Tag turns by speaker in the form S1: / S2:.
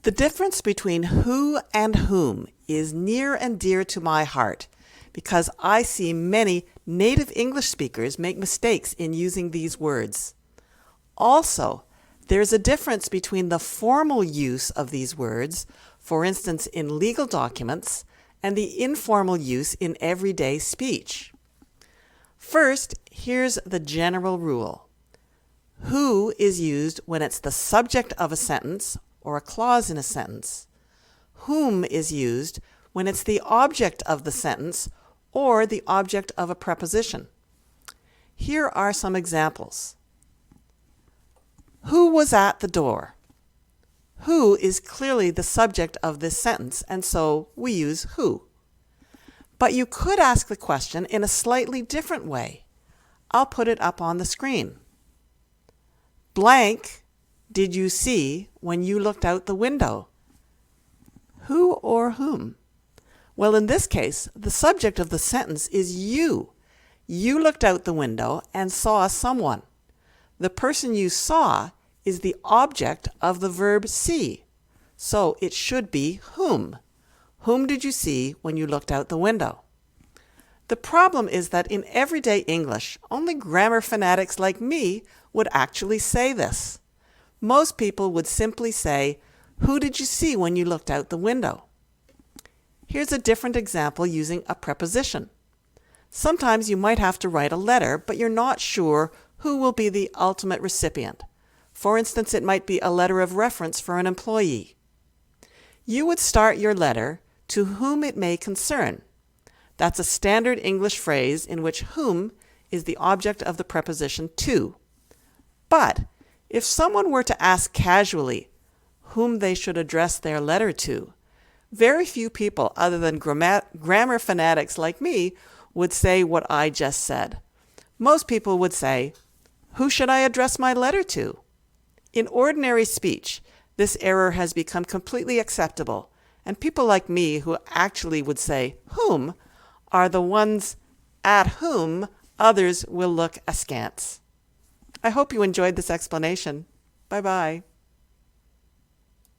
S1: The difference between who and whom is near and dear to my heart because I see many native English speakers make mistakes in using these words. Also, there's a difference between the formal use of these words, for instance in legal documents, and the informal use in everyday speech. First, here's the general rule. Who is used when it's the subject of a sentence or a clause in a sentence. Whom is used when it's the object of the sentence or the object of a preposition. Here are some examples. Who was at the door? Who is clearly the subject of this sentence, and so we use who. But you could ask the question in a slightly different way. I'll put it up on the screen. Blank did you see when you looked out the window? Who or whom? Well, in this case, the subject of the sentence is you. You looked out the window and saw someone. The person you saw is the object of the verb see. So it should be whom. Whom did you see when you looked out the window? The problem is that in everyday English, only grammar fanatics like me would actually say this. Most people would simply say, who did you see when you looked out the window? Here's a different example using a preposition. Sometimes you might have to write a letter, but you're not sure who will be the ultimate recipient. For instance, it might be a letter of reference for an employee. You would start your letter to whom it may concern. That's a standard English phrase in which whom is the object of the preposition to. But if someone were to ask casually whom they should address their letter to, very few people other than grammar fanatics like me would say what I just said. Most people would say, who should I address my letter to? In ordinary speech, this error has become completely acceptable, and people like me who actually would say whom are the ones at whom others will look askance. I hope you enjoyed this explanation. Bye-bye.